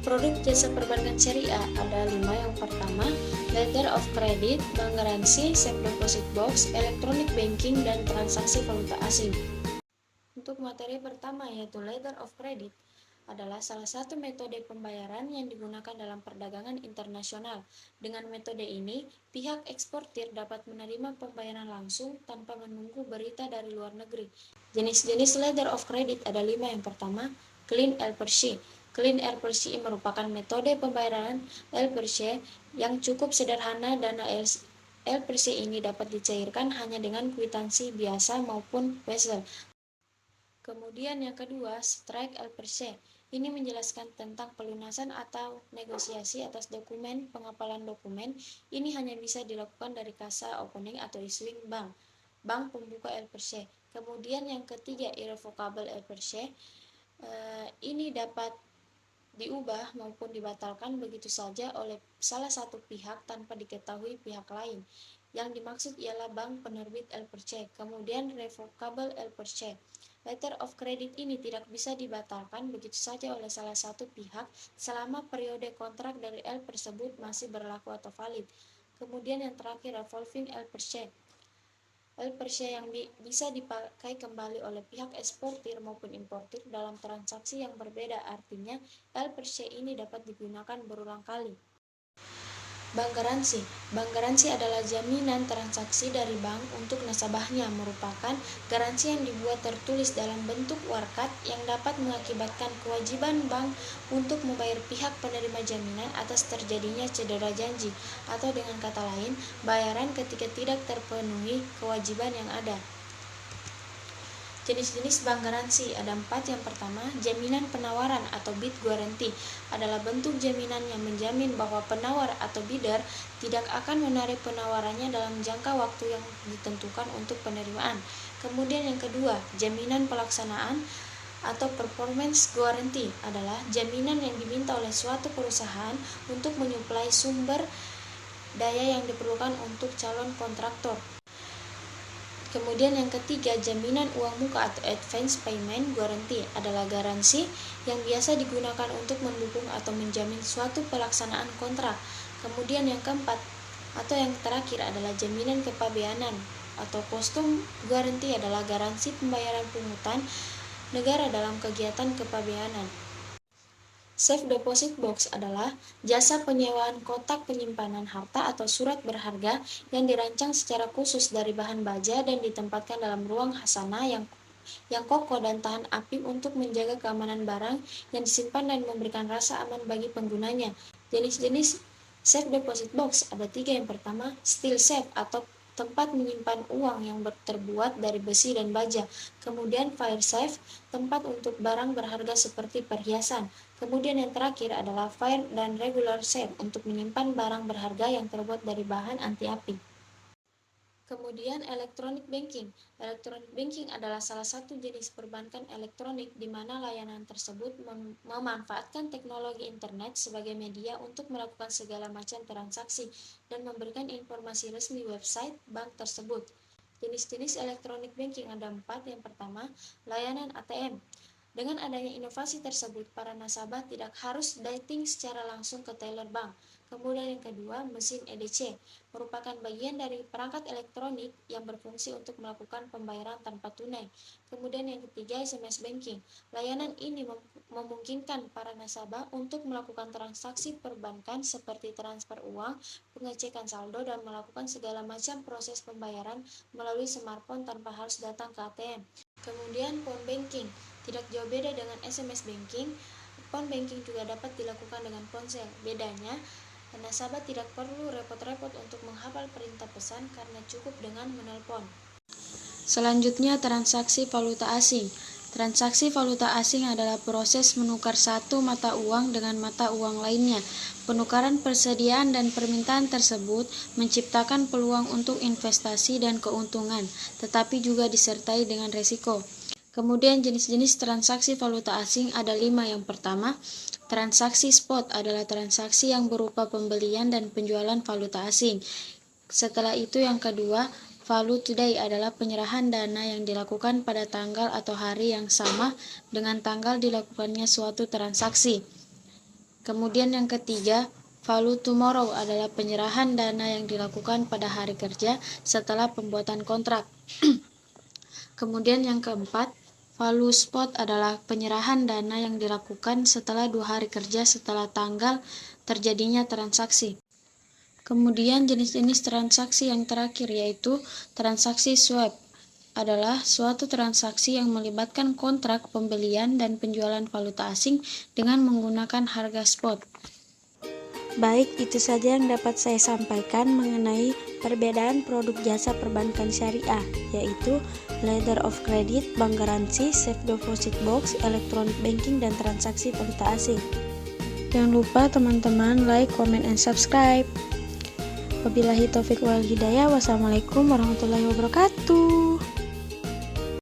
Produk jasa perbankan syariah ada 5. Yang pertama, letter of credit, bank garansi, safe deposit box, electronic banking, dan transaksi valuta asing. Untuk materi pertama yaitu letter of credit adalah salah satu metode pembayaran yang digunakan dalam perdagangan internasional. Dengan metode ini, pihak eksportir dapat menerima pembayaran langsung tanpa menunggu berita dari luar negeri. Jenis-jenis letter of credit ada 5. Yang pertama, clean LPC. Clean LPC merupakan metode pembayaran LPC yang cukup sederhana. Dana LPC ini dapat dicairkan hanya dengan kwitansi biasa maupun wesel. Kemudian yang kedua, strike LPC. Ini menjelaskan tentang pelunasan atau negosiasi atas dokumen, pengapalan dokumen. Ini hanya bisa dilakukan dari kasa opening atau issuing bank pembuka LPC. Kemudian yang ketiga, irrevocable LPC. Ini dapat diubah maupun dibatalkan begitu saja oleh salah satu pihak tanpa diketahui pihak lain. Yang dimaksud ialah bank penerbit LPC. Kemudian revocable LPC. Letter of credit ini tidak bisa dibatalkan begitu saja oleh salah satu pihak selama periode kontrak dari L tersebut masih berlaku atau valid. Kemudian yang terakhir, revolving LPC. LPC yang bisa dipakai kembali oleh pihak eksportir maupun importir dalam transaksi yang berbeda. Artinya, LPC ini dapat digunakan berulang kali. Bank garansi. Bank garansi adalah jaminan transaksi dari bank untuk nasabahnya, merupakan garansi yang dibuat tertulis dalam bentuk warkat yang dapat mengakibatkan kewajiban bank untuk membayar pihak penerima jaminan atas terjadinya cedera janji, atau dengan kata lain, bayaran ketika tidak terpenuhi kewajiban yang ada. Jenis-jenis bank garansi ada 4. Yang pertama, jaminan penawaran atau bid guarantee adalah bentuk jaminan yang menjamin bahwa penawar atau bidder tidak akan menarik penawarannya dalam jangka waktu yang ditentukan untuk penerimaan. Kemudian yang kedua, jaminan pelaksanaan atau performance guarantee adalah jaminan yang diminta oleh suatu perusahaan untuk menyuplai sumber daya yang diperlukan untuk calon kontraktor. Kemudian yang ketiga, jaminan uang muka atau advance payment guarantee adalah garansi yang biasa digunakan untuk mendukung atau menjamin suatu pelaksanaan kontrak. Kemudian yang keempat atau yang terakhir adalah jaminan kepabeanan atau custom guarantee adalah garansi pembayaran pungutan negara dalam kegiatan kepabeanan. Safe deposit box adalah jasa penyewaan kotak penyimpanan harta atau surat berharga yang dirancang secara khusus dari bahan baja dan ditempatkan dalam ruang khasanah yang kokoh dan tahan api untuk menjaga keamanan barang yang disimpan dan memberikan rasa aman bagi penggunanya. Jenis-jenis safe deposit box ada 3. Yang pertama, steel safe atau tempat menyimpan uang yang terbuat dari besi dan baja. Kemudian fire safe, tempat untuk barang berharga seperti perhiasan. Kemudian yang terakhir adalah fire dan regular safe untuk menyimpan barang berharga yang terbuat dari bahan anti api. Kemudian electronic banking. Electronic banking adalah salah satu jenis perbankan elektronik di mana layanan tersebut memanfaatkan teknologi internet sebagai media untuk melakukan segala macam transaksi dan memberikan informasi resmi website bank tersebut. Jenis-jenis electronic banking ada 4. Yang pertama, layanan ATM. Dengan adanya inovasi tersebut, para nasabah tidak harus dating secara langsung ke teller bank. Kemudian yang kedua, mesin EDC merupakan bagian dari perangkat elektronik yang berfungsi untuk melakukan pembayaran tanpa tunai. Kemudian yang ketiga, SMS banking. Layanan ini memungkinkan para nasabah untuk melakukan transaksi perbankan seperti transfer uang, pengecekan saldo, dan melakukan segala macam proses pembayaran melalui smartphone tanpa harus datang ke ATM. Kemudian phone banking. Tidak jauh beda dengan SMS banking, phone banking juga dapat dilakukan dengan ponsel. Bedanya, nasabah tidak perlu repot-repot untuk menghafal perintah pesan karena cukup dengan menelpon. Selanjutnya, transaksi valuta asing. Transaksi valuta asing adalah proses menukar satu mata uang dengan mata uang lainnya. Penukaran persediaan dan permintaan tersebut menciptakan peluang untuk investasi dan keuntungan, tetapi juga disertai dengan risiko. Kemudian jenis-jenis transaksi valuta asing ada 5. Yang pertama, transaksi spot adalah transaksi yang berupa pembelian dan penjualan valuta asing. Setelah itu yang kedua, value today adalah penyerahan dana yang dilakukan pada tanggal atau hari yang sama dengan tanggal dilakukannya suatu transaksi. Kemudian yang ketiga, value tomorrow adalah penyerahan dana yang dilakukan pada hari kerja setelah pembuatan kontrak. Kemudian yang keempat, value spot adalah penyerahan dana yang dilakukan setelah 2 hari kerja setelah tanggal terjadinya transaksi. Kemudian jenis-jenis transaksi yang terakhir yaitu transaksi swap adalah suatu transaksi yang melibatkan kontrak pembelian dan penjualan valuta asing dengan menggunakan harga spot. Baik, itu saja yang dapat saya sampaikan mengenai perbedaan produk jasa perbankan syariah, yaitu letter of credit, bank garansi, safe deposit box, electronic banking, dan transaksi valuta asing. Jangan lupa teman-teman like, comment, and subscribe. Wabillahi taufiq wal hidayah. Wassalamualaikum warahmatullahi wabarakatuh.